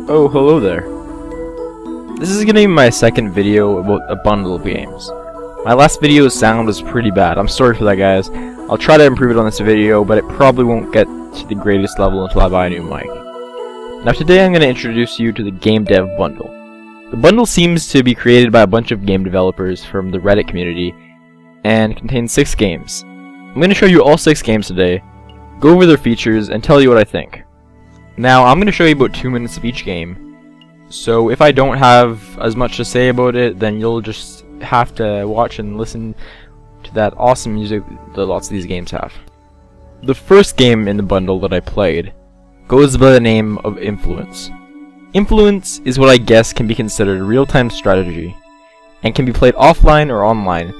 Oh, hello there. This is gonna be my second video about a bundle of games. My last video's sound was pretty bad. I'm sorry for that, guys. I'll try to improve it on this video, but it probably won't get to the greatest level until I buy a new mic. Now today I'm gonna introduce you to the Gamedev bundle. The bundle seems to be created by a bunch of game developers from the Reddit community and contains 6 games. I'm gonna show you all 6 games today, go over their features, and tell you what I think. Now, I'm going to show you about 2 minutes of each game, so if I don't have as much to say about it, then you'll just have to watch and listen to that awesome music that lots of these games have. The first game in the bundle that I played goes by the name of Influence. Influence is what I guess can be considered real-time strategy, and can be played offline or online,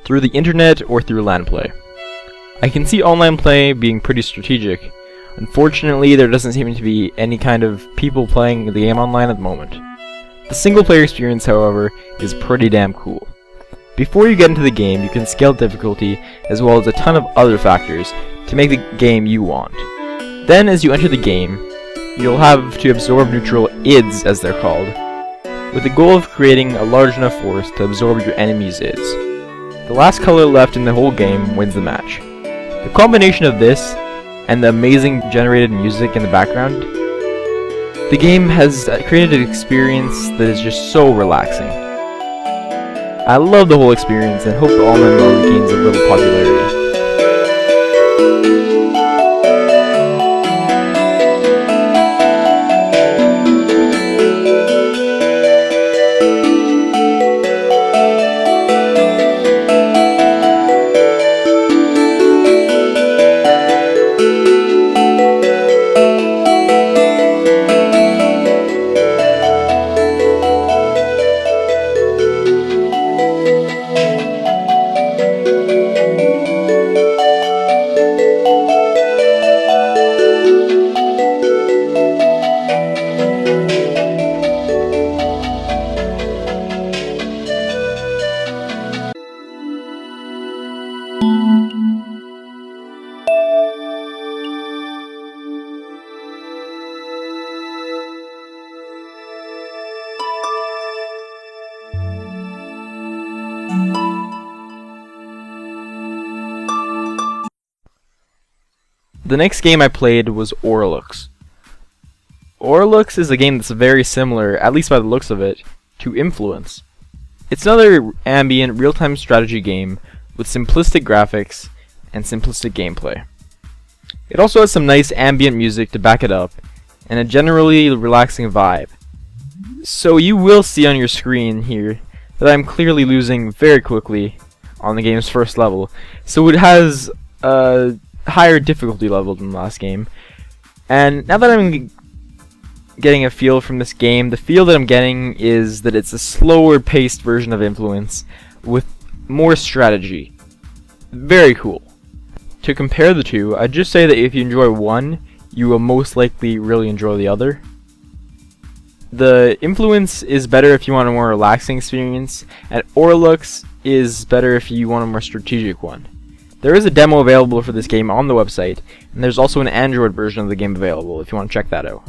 through the internet or through LAN play. I can see online play being pretty strategic. Unfortunately, there doesn't seem to be any kind of people playing the game online at the moment. The single player experience, however, is pretty damn cool. Before you get into the game, you can scale difficulty as well as a ton of other factors to make the game you want. Then as you enter the game, you'll have to absorb neutral IDs, as they're called, with the goal of creating a large enough force to absorb your enemy's IDs. The last color left in the whole game wins the match. The combination of this and the amazing generated music in the background, the game has created an experience that is just so relaxing. I love the whole experience and hope the online mode gains a little popularity. The next game I played was Orlux. Orlux is a game that's very similar, at least by the looks of it, to Influence. It's another ambient, real-time strategy game with simplistic graphics and simplistic gameplay. It also has some nice ambient music to back it up, and a generally relaxing vibe. So you will see on your screen here that I'm clearly losing very quickly on the game's first level, so it has a higher difficulty level than the last game. And now that I'm getting a feel from this game, the feel that I'm getting is that it's a slower paced version of Influence with more strategy. Very cool. To compare the two, I'd just say that if you enjoy one, you will most likely really enjoy the other. The Influence is better if you want a more relaxing experience, and Orlux is better if you want a more strategic one. There is a demo available for this game on the website, and there's also an Android version of the game available if you want to check that out.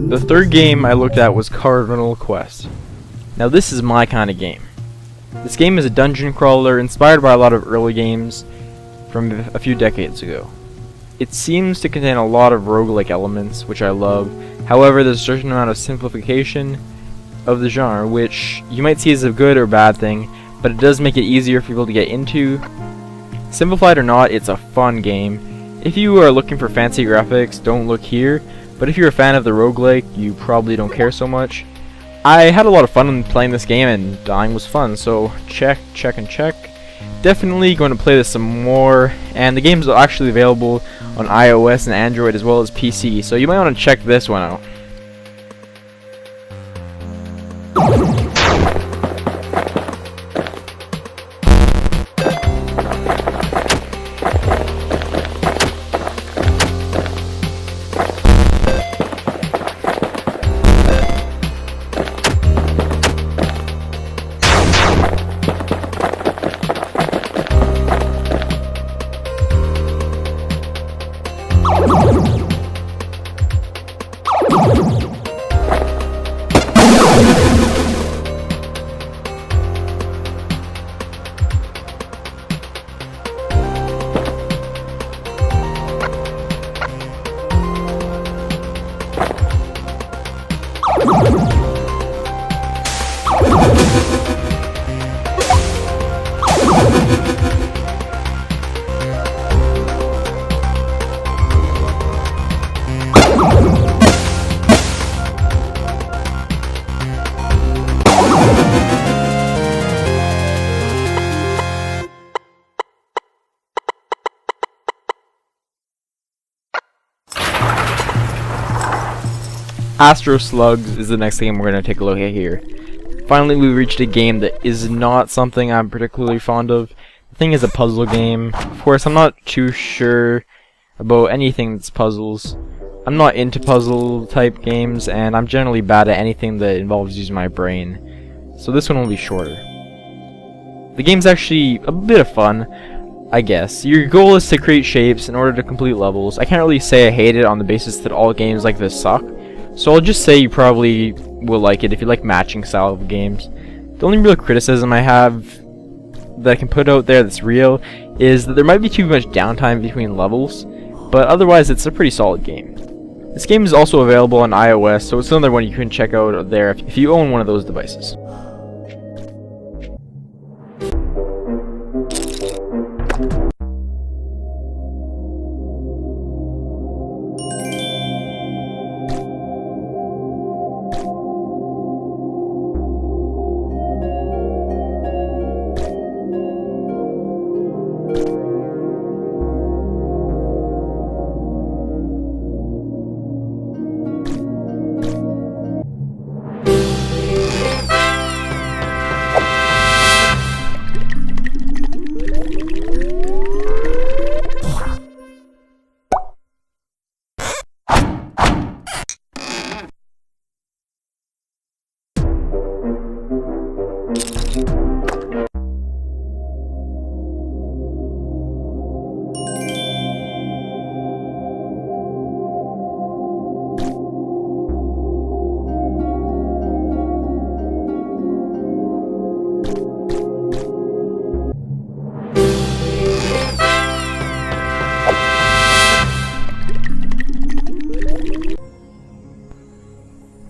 The third game I looked at was Cardinal Quest. Now this is my kind of game. This game is a dungeon crawler inspired by a lot of early games from a few decades ago. It seems to contain a lot of roguelike elements, which I love. However, there's a certain amount of simplification of the genre, which you might see as a good or bad thing, but it does make it easier for people to get into. Simplified or not, it's a fun game. If you are looking for fancy graphics, don't look here, but if you're a fan of the roguelike, you probably don't care so much. I had a lot of fun playing this game, and dying was fun, so check. Definitely going to play this some more, and the game is actually available on iOS and Android as well as PC, so you might want to check this one out. Astro Slugs is the next game we're going to take a look at here. Finally, we reached a game that is not something I'm particularly fond of. The thing is a puzzle game. Of course, I'm not too sure about anything that's puzzles. I'm not into puzzle type games, and I'm generally bad at anything that involves using my brain. So this one will be shorter. The game's actually a bit of fun, I guess. Your goal is to create shapes in order to complete levels. I can't really say I hate it on the basis that all games like this suck. So I'll just say you probably will like it if you like matching style of games. The only real criticism I have that I can put out there that's real is that there might be too much downtime between levels, but otherwise it's a pretty solid game. This game is also available on iOS, so it's another one you can check out there if you own one of those devices.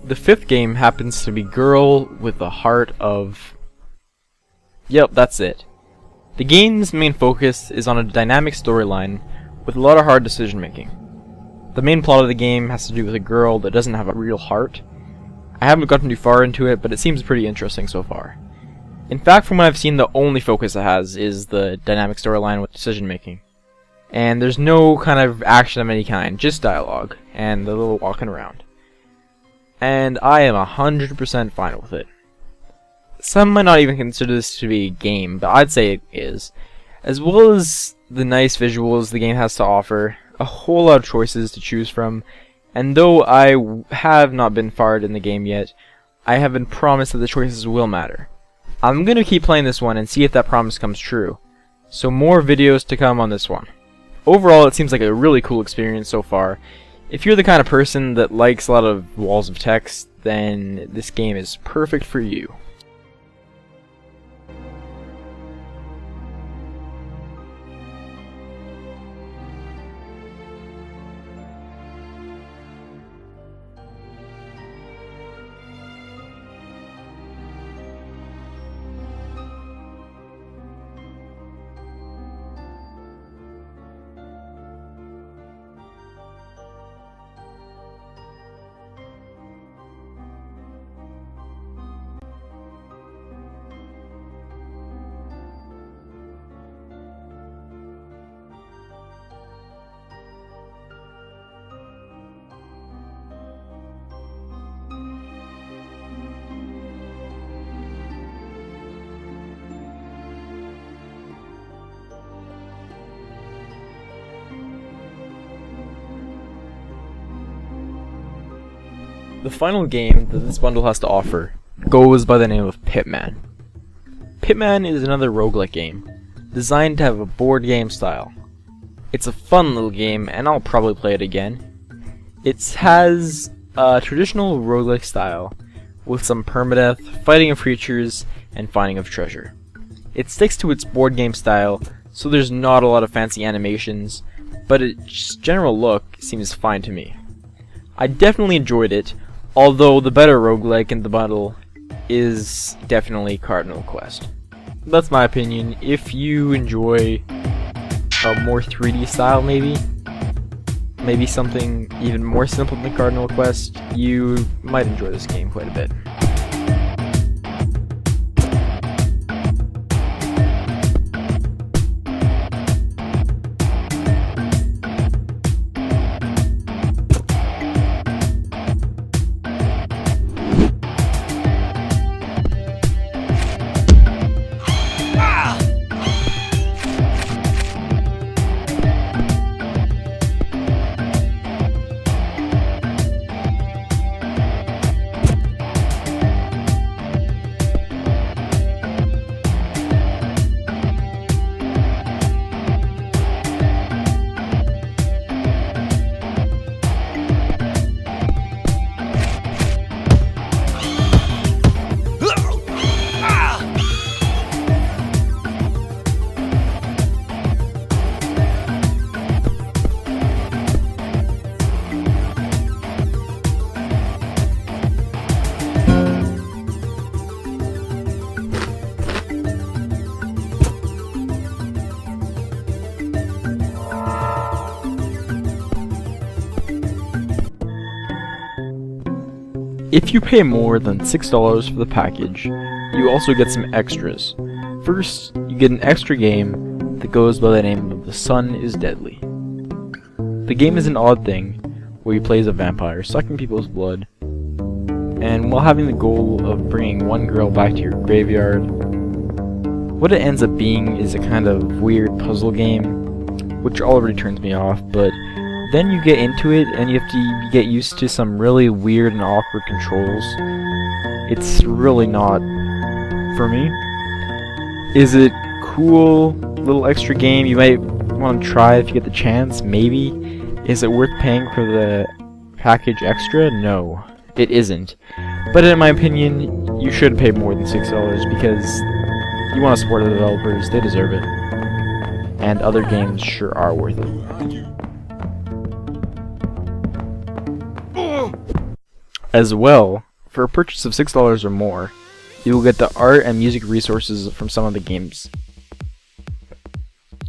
The fifth game happens to be Girl with the Heart of... Yep, that's it. The game's main focus is on a dynamic storyline with a lot of hard decision making. The main plot of the game has to do with a girl that doesn't have a real heart. I haven't gotten too far into it, but it seems pretty interesting so far. In fact, from what I've seen, the only focus it has is the dynamic storyline with decision making. And there's no kind of action of any kind, just dialogue and a little walking around. And I am 100% fine with it. Some might not even consider this to be a game, but I'd say it is. As well as the nice visuals the game has to offer, a whole lot of choices to choose from, and though I have not been fired in the game yet, I have been promised that the choices will matter. I'm gonna keep playing this one and see if that promise comes true. So more videos to come on this one. Overall, it seems like a really cool experience so far. If you're the kind of person that likes a lot of walls of text, then this game is perfect for you. The final game that this bundle has to offer goes by the name of Pitman. Pitman is another roguelike game, designed to have a board game style. It's a fun little game, and I'll probably play it again. It has a traditional roguelike style, with some permadeath, fighting of creatures, and finding of treasure. It sticks to its board game style, so there's not a lot of fancy animations, but its general look seems fine to me. I definitely enjoyed it, although the better roguelike in the bundle is definitely Cardinal Quest. That's my opinion. If you enjoy a more 3D style, maybe something even more simple than Cardinal Quest, you might enjoy this game quite a bit. If you pay more than $6 for the package, you also get some extras. First, you get an extra game that goes by the name of The Sun is Deadly. The game is an odd thing, where you play as a vampire, sucking people's blood, and while having the goal of bringing one girl back to your graveyard. What it ends up being is a kind of weird puzzle game, which already turns me off, but then you get into it and you have to get used to some really weird and awkward controls. It's really not for me. Is it cool? Little extra game you might want to try if you get the chance? Maybe. Is it worth paying for the package extra? No, it isn't. But in my opinion, you should pay more than $6 because you want to support the developers. They deserve it. And other games sure are worth it. As well, for a purchase of $6 or more, you will get the art and music resources from some of the games.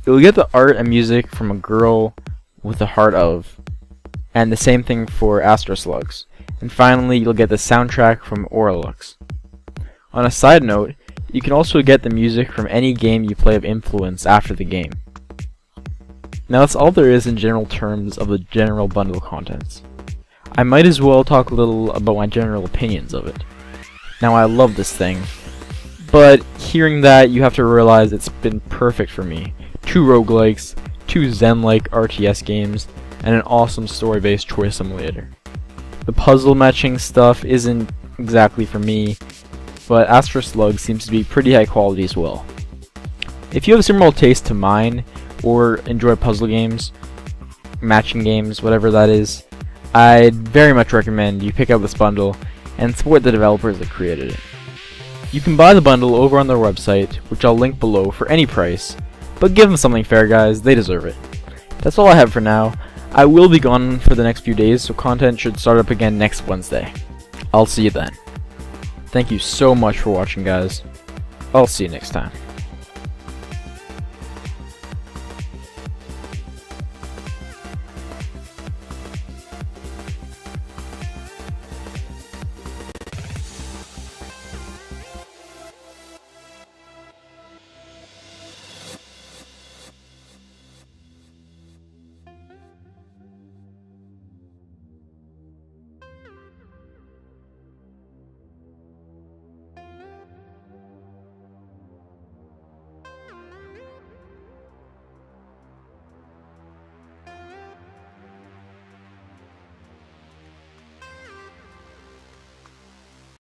You will get the art and music from A Girl with the Heart Of, and the same thing for Astro Slugs. And finally, you'll get the soundtrack from Oralux. On a side note, you can also get the music from any game you play of influence after the game. Now that's all there is in general terms of the general bundle contents. I might as well talk a little about my general opinions of it. Now I love this thing, but hearing that you have to realize it's been perfect for me. 2 roguelikes, 2 Zen-like RTS games, and an awesome story-based choice simulator. The puzzle matching stuff isn't exactly for me, but Astro Slug seems to be pretty high quality as well. If you have a similar taste to mine, or enjoy puzzle games, matching games, whatever that is, I'd very much recommend you pick up this bundle and support the developers that created it. You can buy the bundle over on their website, which I'll link below, for any price, but give them something fair, guys, they deserve it. That's all I have for now. I will be gone for the next few days, so content should start up again next Wednesday. I'll see you then. Thank you so much for watching, guys. I'll see you next time.